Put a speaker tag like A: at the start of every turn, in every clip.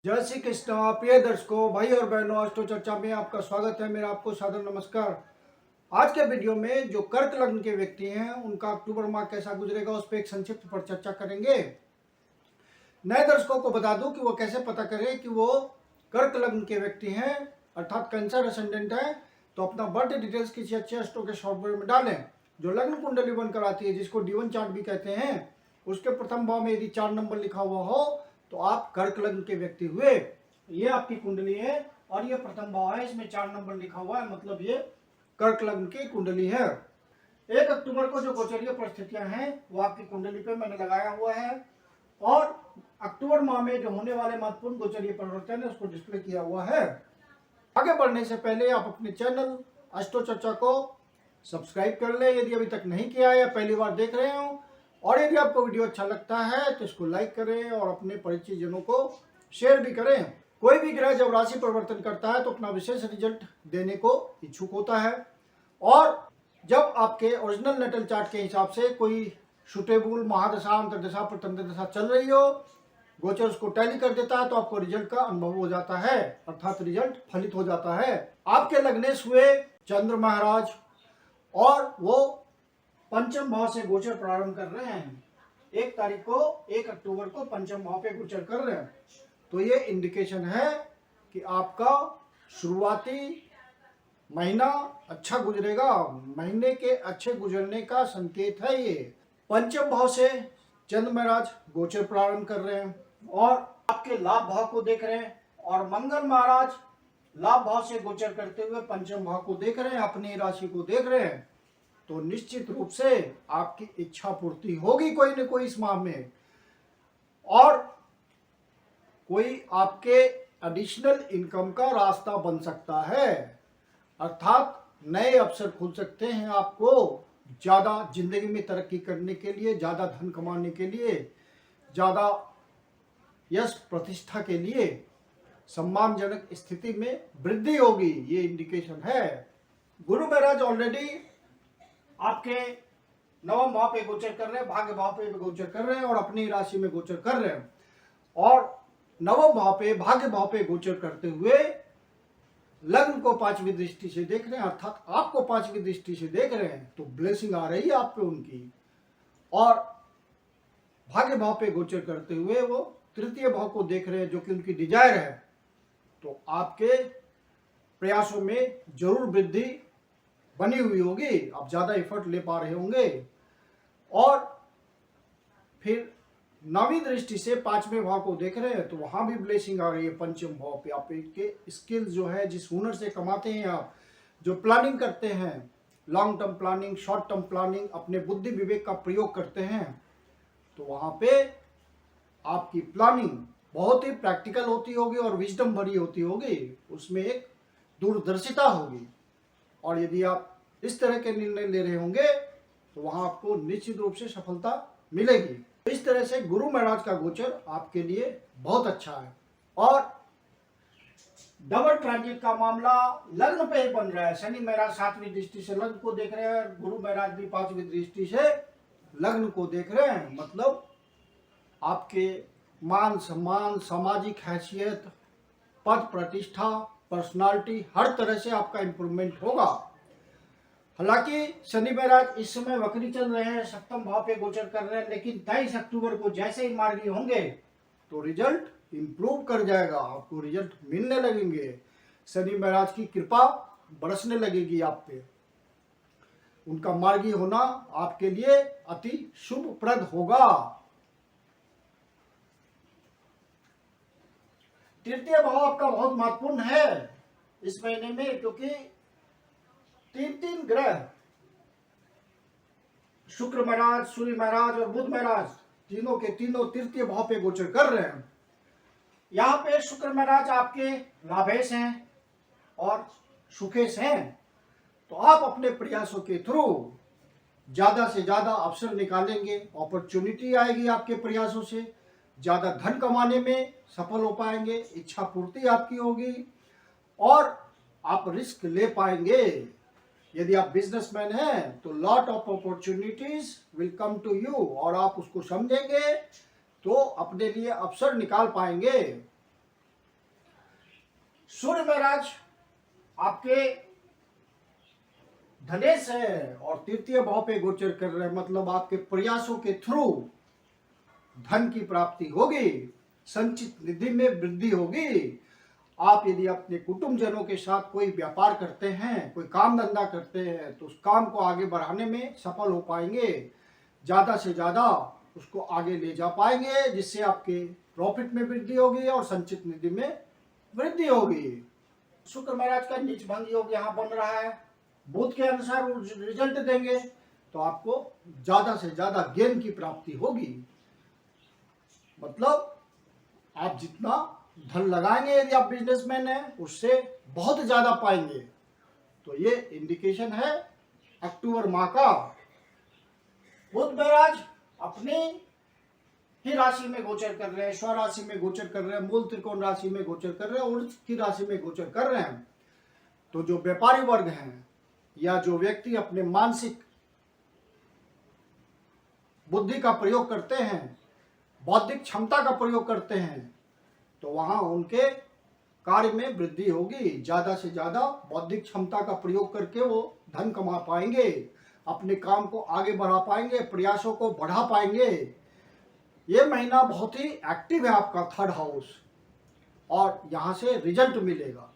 A: जय श्री कृष्ण। प्रिय दर्शकों, भाई और बहनों, अष्टो चर्चा में आपका स्वागत है। मेरा आपको सादर नमस्कार। आज के वीडियो में जो कर्क लग्न के व्यक्ति हैं उनका अक्टूबर माह कैसा गुजरेगा उस पर एक संक्षिप्त पर चर्चा करेंगे। नए दर्शकों को बता दूं कि वो कैसे पता करें कि वो कर्क लग्न के व्यक्ति हैं अर्थात कैंसर असेंडेंट है। तो अपना बर्थ डिटेल्स किसी अच्छे अष्टो के सॉफ्टवेयर में डालें जो लग्न कुंडली बनकर आती है, जिसको D1 चार्ट भी कहते हैं। उसके प्रथम भाव में यदि 4 नंबर लिखा हुआ हो तो आप कर्क लग्न के व्यक्ति हुए। ये आपकी कुंडली है और ये प्रथम भाव है, इसमें 4 नंबर लिखा हुआ है, मतलब ये कर्क लग्न की कुंडली है। 1 अक्टूबर को जो गोचरीय परिस्थितियां हैं वो आपकी कुंडली पे मैंने लगाया हुआ है और अक्टूबर माह में जो होने वाले महत्वपूर्ण गोचरीय परिवर्तन है उसको डिस्प्ले किया हुआ है। आगे बढ़ने से पहले आप अपने चैनल अष्टो चर्चा को सब्सक्राइब कर लें यदि अभी तक नहीं किया है या पहली बार देख रहे हो, और यदि आपको वीडियो अच्छा लगता है तो इसको लाइक करें और अपने परिचित जनों को शेयर भी करें। कोई भी ग्रह जब राशि परिवर्तन करता है तो अपना विशेष रिजल्ट देने को इच्छुक होता है, और जब आपके ओरिजिनल नेटल चार्ट के हिसाब से कोई सुटेबल महादशा अंतरदशा प्रतंत्र दशा चल रही हो, गोचर उसको टैली कर देता है तो आपको रिजल्ट का अनुभव हो जाता है, अर्थात रिजल्ट फलित हो जाता है। आपके लग्नेश हुए चंद्र महाराज और वो पंचम भाव से गोचर प्रारंभ कर रहे हैं। 1 तारीख को 1 अक्टूबर को पंचम भाव पे गोचर कर रहे हैं, तो ये इंडिकेशन है कि आपका शुरुआती महीना अच्छा गुजरेगा। महीने के अच्छे गुजरने का संकेत है ये। पंचम भाव से चंद्र महाराज गोचर प्रारंभ कर रहे हैं और आपके लाभ भाव को देख रहे हैं, और मंगल महाराज लाभ भाव से गोचर करते हुए पंचम भाव को देख रहे हैं, अपनी राशि को देख रहे हैं। तो निश्चित रूप से आपकी इच्छा पूर्ति होगी कोई न कोई इस माह में, और कोई आपके एडिशनल इनकम का रास्ता बन सकता है, अर्थात नए अवसर खुल सकते हैं आपको ज्यादा जिंदगी में तरक्की करने के लिए, ज्यादा धन कमाने के लिए, ज्यादा यश प्रतिष्ठा के लिए, सम्मानजनक स्थिति में वृद्धि होगी, ये इंडिकेशन है। गुरु महाराज ऑलरेडी आपके नवम भाव पे गोचर कर रहे हैं, भाग्य भाव पे गोचर कर रहे हैं और अपनी राशि में गोचर कर रहे हैं, और नवम भाव पे भाग्य भाव पे गोचर करते हुए लग्न को 5वीं दृष्टि से देख रहे हैं, अर्थात आपको 5वीं दृष्टि से देख रहे हैं। तो ब्लेसिंग आ रही है आप पे उनकी, और भाग्य भाव पे गोचर करते हुए वो तृतीय भाव को देख रहे हैं जो कि उनकी डिजायर है। तो आपके प्रयासों में जरूर वृद्धि बनी हुई होगी, आप ज्यादा एफर्ट ले पा रहे होंगे, और फिर 9वीं दृष्टि से 5वें भाव को देख रहे हैं तो वहां भी ब्लेसिंग आ रही है। पंचम भाव पे आप के स्किल्स जो है, जिस हुनर से कमाते हैं आप, जो प्लानिंग करते हैं, long term planning, short term planning, अपने बुद्धि विवेक का प्रयोग करते हैं, तो वहां पे आपकी प्लानिंग बहुत ही प्रैक्टिकल होती होगी और विजडम भरी होती होगी, उसमें एक दूरदर्शिता होगी, और यदि आप इस तरह के निर्णय ले रहे होंगे तो वहां आपको निश्चित रूप से सफलता मिलेगी। तो इस तरह से गुरु महाराज का गोचर आपके लिए बहुत अच्छा है, और डबल ट्रांजिट का मामला लग्न पे ही बन रहा है। शनि महाराज 7वीं दृष्टि से लग्न को देख रहे हैं, गुरु महाराज भी 5वीं दृष्टि से लग्न को देख रहे हैं, मतलब आपके मान सम्मान, सामाजिक हैसियत, पद प्रतिष्ठा, पर्सनालिटी, हर तरह से आपका इंप्रूवमेंट होगा। हालांकि शनि महाराज इस समय वक्री चल रहे हैं, 7म भाव पे गोचर कर रहे हैं, लेकिन 23 अक्टूबर को जैसे ही मार्गी होंगे तो रिजल्ट इंप्रूव कर जाएगा, आपको रिजल्ट मिलने लगेंगे, शनि महाराज की कृपा बरसने लगेगी आप पे, उनका मार्गी होना आपके लिए अति शुभप्रद होगा। तृतीय भाव आपका बहुत महत्वपूर्ण है इस महीने में, क्योंकि 3 ग्रह शुक्र महाराज, सूर्य महाराज और बुध महाराज तीनों के तीनों तृतीय भाव पे गोचर कर रहे हैं। यहाँ पे शुक्र महाराज आपके लाभेश हैं और सुखेश हैं, तो आप अपने प्रयासों के थ्रू ज्यादा से ज्यादा अवसर निकालेंगे, अपॉर्चुनिटी आएगी आपके प्रयासों से, ज्यादा धन कमाने में सफल हो पाएंगे, इच्छा पूर्ति आपकी होगी, और आप रिस्क ले पाएंगे। यदि आप बिजनेसमैन हैं तो lot of opportunities will come to you, और आप उसको समझेंगे तो अपने लिए अवसर निकाल पाएंगे। सूर्य महाराज आपके धनेश है और तृतीय भाव पे गोचर कर रहे हैं, मतलब आपके प्रयासों के थ्रू धन की प्राप्ति होगी, संचित निधि में वृद्धि होगी। आप यदि अपने कुटुंबजनों के साथ कोई व्यापार करते हैं, कोई काम धंधा करते हैं, तो उस काम को आगे बढ़ाने में सफल हो पाएंगे, ज़्यादा से ज़्यादा उसको आगे ले जा पाएंगे, जिससे आपके प्रॉफिट में वृद्धि होगी और संचित निधि में वृद्धि होगी। शुक्र महाराज का नीच भंग योग यहाँ बन रहा है, बुध के अनुसार वो रिजल्ट देंगे, तो आपको ज़्यादा से ज़्यादा गेन की प्राप्ति होगी। मतलब आप जितना धन लगाएंगे यदि आप बिजनेसमैन हैं, उससे बहुत ज्यादा पाएंगे। तो ये इंडिकेशन है अक्टूबर माह का। बुध महाराज अपनी ही राशि में गोचर कर रहे हैं, स्व राशि में गोचर कर रहे हैं, मूल त्रिकोण राशि में गोचर कर रहे हैं, उर्ज की राशि में गोचर कर रहे हैं। तो जो व्यापारी वर्ग हैं या जो व्यक्ति अपने मानसिक बुद्धि का प्रयोग करते हैं, बौद्धिक क्षमता का प्रयोग करते हैं, तो वहां उनके कार्य में वृद्धि होगी। ज्यादा से ज्यादा बौद्धिक क्षमता का प्रयोग करके वो धन कमा पाएंगे, अपने काम को आगे बढ़ा पाएंगे, प्रयासों को बढ़ा पाएंगे। ये महीना बहुत ही एक्टिव है आपका थर्ड हाउस, और यहाँ से रिजल्ट मिलेगा।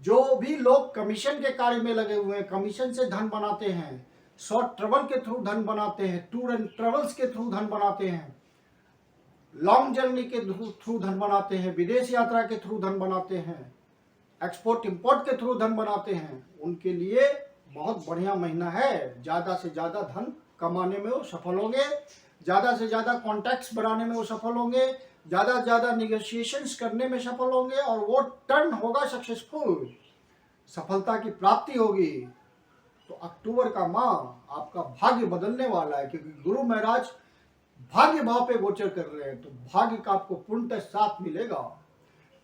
A: जो भी लोग कमीशन के कार्य में लगे हुए हैं, कमीशन से धन बनाते हैं, शॉर्ट ट्रेवल के थ्रू धन बनाते हैं, टूर एंड ट्रेवल्स के थ्रू धन बनाते हैं, लॉन्ग जर्नी के थ्रू धन बनाते हैं, विदेश यात्रा के थ्रू धन बनाते हैं, एक्सपोर्ट इंपोर्ट के थ्रू धन बनाते हैं, उनके लिए बहुत बढ़िया महीना है। ज़्यादा से ज़्यादा धन कमाने में वो सफल होंगे, ज़्यादा से ज़्यादा कॉन्टैक्ट्स बनाने में वो सफल होंगे, ज़्यादा से ज़्यादा निगोशिएशंस करने में सफल होंगे, और वो टर्न होगा सक्सेसफुल, सफलता की प्राप्ति होगी। तो अक्टूबर का माह आपका भाग्य बदलने वाला है, क्योंकि गुरु महाराज भाग्य भाव पे गोचर कर रहे हैं, तो भाग्य का आपको पूर्णतः साथ मिलेगा।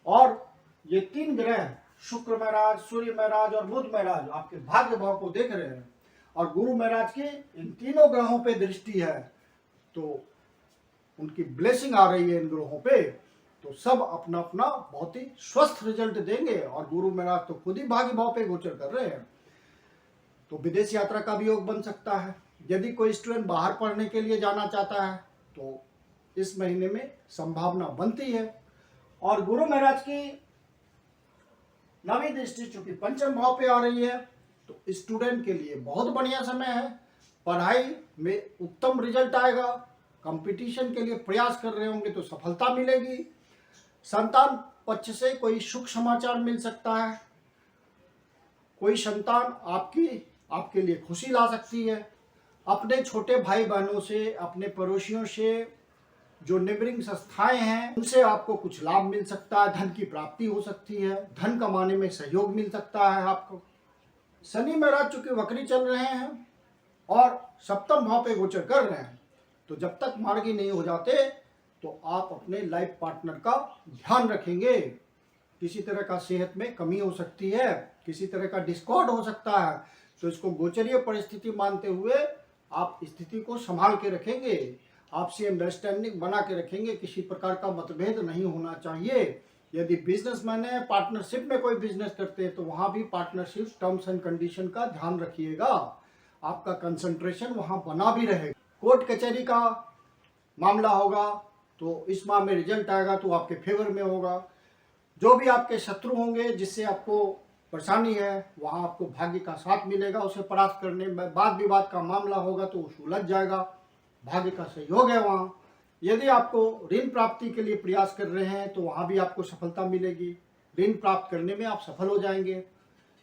A: और ये तीन ग्रह शुक्र महाराज, सूर्य महाराज और बुध महाराज आपके भाग्य भाव को देख रहे हैं, और गुरु महाराज की इन तीनों ग्रहों पे दृष्टि है, तो उनकी ब्लेसिंग आ रही है इन ग्रहों पे। तो सब अपना अपना बहुत ही स्वस्थ रिजल्ट देंगे, और गुरु महाराज तो खुद ही भाग्य भाव पे गोचर कर रहे हैं। तो विदेश यात्रा का भी योग बन सकता है। यदि कोई स्टूडेंट बाहर पढ़ने के लिए जाना चाहता है तो इस महीने में संभावना बनती है। और गुरु महाराज की नवी दृष्टि चूंकि पंचम भाव पे आ रही है, तो स्टूडेंट के लिए बहुत बढ़िया समय है। पढ़ाई में उत्तम रिजल्ट आएगा, कंपटीशन के लिए प्रयास कर रहे होंगे तो सफलता मिलेगी। संतान पक्ष से कोई सुख समाचार मिल सकता है, कोई संतान आपके लिए खुशी ला सकती है। अपने छोटे भाई बहनों से, अपने पड़ोसियों से, जो नेबरिंग संस्थाएं हैं, उनसे आपको कुछ लाभ मिल सकता है, धन की प्राप्ति हो सकती है, धन कमाने में सहयोग मिल सकता है आपको। शनि महाराज चूंकि वक्री चल रहे हैं और सप्तम भाव पे गोचर कर रहे हैं, तो जब तक मार्गी नहीं हो जाते तो आप अपने लाइफ पार्टनर का ध्यान रखेंगे। किसी तरह का सेहत में कमी हो सकती है, किसी तरह का डिस्कॉर्ड हो सकता है, तो इसको गोचरीय परिस्थिति मानते हुए आप स्थिति को संभाल के रखेंगे, आपसे अंडरस्टैंडिंग बना के रखेंगे, किसी प्रकार का मतभेद नहीं होना चाहिए। यदि बिजनेसमैन है, पार्टनरशिप में कोई बिजनेस करते हैं, तो वहाँ भी पार्टनरशिप टर्म्स एंड कंडीशन का ध्यान रखिएगा, आपका कंसंट्रेशन वहाँ बना भी रहेगा। कोर्ट कचहरी का मामला होगा तो इस माह में रिजल्ट आएगा तो आपके फेवर में होगा। जो भी आपके शत्रु होंगे, जिससे आपको परेशानी है, वहाँ आपको भाग्य का साथ मिलेगा। उसे परास्त करने में वाद विवाद का मामला होगा तो उलझ जाएगा, भाग्य का सहयोग है वहाँ। यदि आपको ऋण प्राप्ति के लिए प्रयास कर रहे हैं तो वहाँ भी आपको सफलता मिलेगी, ऋण प्राप्त करने में आप सफल हो जाएंगे।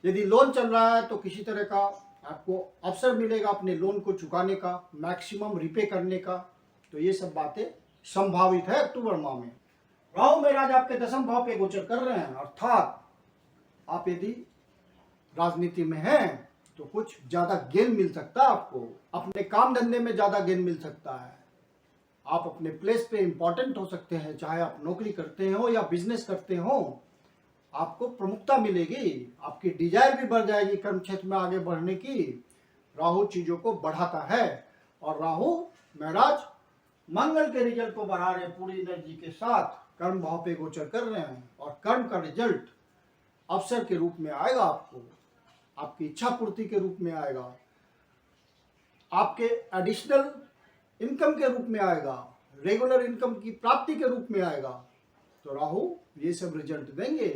A: यदि लोन चल रहा है तो किसी तरह का आपको अवसर मिलेगा अपने लोन को चुकाने का, मैक्सिमम रिपे करने का। तो ये सब बातें संभावित है अक्टूबर माह में। राहु महाराज आपके दसम भाव पे गोचर कर रहे हैं, अर्थात आप यदि राजनीति में हैं तो कुछ ज्यादा गेन मिल सकता है आपको, अपने काम धंधे में ज्यादा गेन मिल सकता है, आप अपने प्लेस पे इंपॉर्टेंट हो सकते हैं, चाहे आप नौकरी करते हो या बिजनेस करते हो, आपको प्रमुखता मिलेगी, आपकी डिजायर भी बढ़ जाएगी कर्म क्षेत्र में आगे बढ़ने की। राहु चीजों को बढ़ाता है, और राहु महाराज मंगल के रिजल्ट को बढ़ा रहे हैं पूरी एनर्जी के साथ, कर्म भाव पे गोचर कर रहे हैं, और कर्म का रिजल्ट अवसर के रूप में आएगा, आपको आपकी इच्छा पूर्ति के रूप में आएगा, आपके एडिशनल इनकम के रूप में आएगा, रेगुलर इनकम की प्राप्ति के रूप में आएगा। तो राहु ये सब रिजल्ट देंगे।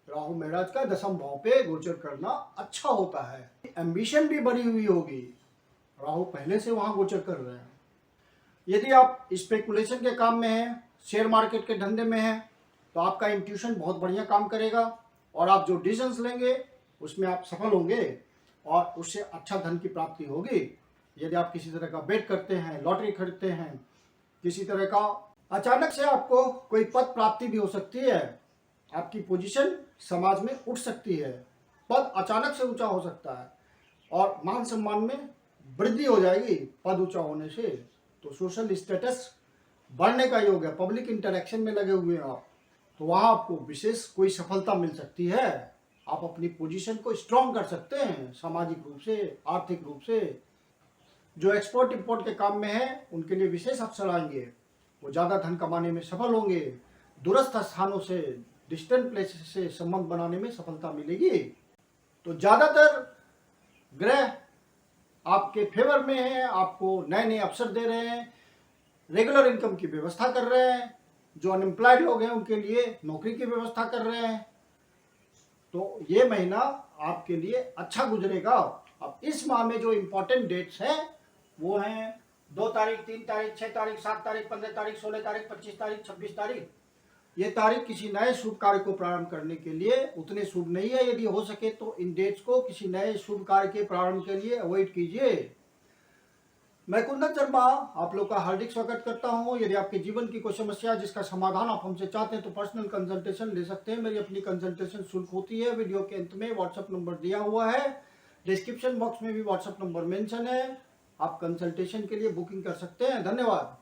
A: राहु महाराज का दशम भाव पे गोचर करना अच्छा होता है। एम्बिशन भी बढ़ी हुई होगी, राहु पहले से वहां गोचर कर रहे हैं। यदि आप स्पेकुलेशन के काम में हैं, शेयर मार्केट के धंधे में हैं, तो आपका इंट्यूशन बहुत बढ़िया काम करेगा और आप जो डिसीजंस लेंगे उसमें आप सफल होंगे और उससे अच्छा धन की प्राप्ति होगी। यदि आप किसी तरह का बेट करते हैं, लॉटरी खरीदते हैं, किसी तरह का अचानक से आपको कोई पद प्राप्ति भी हो सकती है, आपकी पोजीशन समाज में उठ सकती है, पद अचानक से ऊंचा हो सकता है और मान सम्मान में वृद्धि हो जाएगी पद ऊंचा होने से। तो सोशल स्टेटस बढ़ने का योग है, पब्लिक इंटरेक्शन में लगे हुए हैं आप, तो वहाँ आपको विशेष कोई सफलता मिल सकती है। आप अपनी पोजीशन को स्ट्रॉन्ग कर सकते हैं सामाजिक रूप से, आर्थिक रूप से। जो एक्सपोर्ट इंपोर्ट के काम में है उनके लिए विशेष अवसर आएंगे, वो ज़्यादा धन कमाने में सफल होंगे, दूरस्थ स्थानों से, डिस्टेंट प्लेसेस से संबंध बनाने में सफलता मिलेगी। तो ज़्यादातर ग्रह आपके फेवर में हैं, आपको नए नए अवसर दे रहे हैं, रेगुलर इनकम की व्यवस्था कर रहे हैं, जो अनएम्प्लॉयड लोग हैं उनके लिए नौकरी की व्यवस्था कर रहे हैं। तो ये महीना आपके लिए अच्छा गुजरेगा। अब इस माह में जो इम्पोर्टेंट डेट्स हैं वो हैं 2 तारीख, 3 तारीख, 6 तारीख, 7 तारीख, 15 तारीख, 16 तारीख, 25 तारीख, 26 तारीख। ये तारीख किसी नए शुभ कार्य को प्रारंभ करने के लिए उतने शुभ नहीं है। यदि हो सके तो इन डेट्स को किसी नए शुभ कार्य के प्रारंभ के लिए अवॉइड कीजिए। मैं कुंदन शर्मा आप लोग का हार्दिक स्वागत करता हूं। यदि आपके जीवन की कोई समस्या जिसका समाधान आप हमसे चाहते हैं तो पर्सनल कंसल्टेशन ले सकते हैं। मेरी अपनी कंसल्टेशन शुल्क होती है। वीडियो के अंत में व्हाट्सएप नंबर दिया हुआ है, डिस्क्रिप्शन बॉक्स में भी व्हाट्सएप नंबर मेंशन है। आप कंसल्टेशन के लिए बुकिंग कर सकते हैं। धन्यवाद।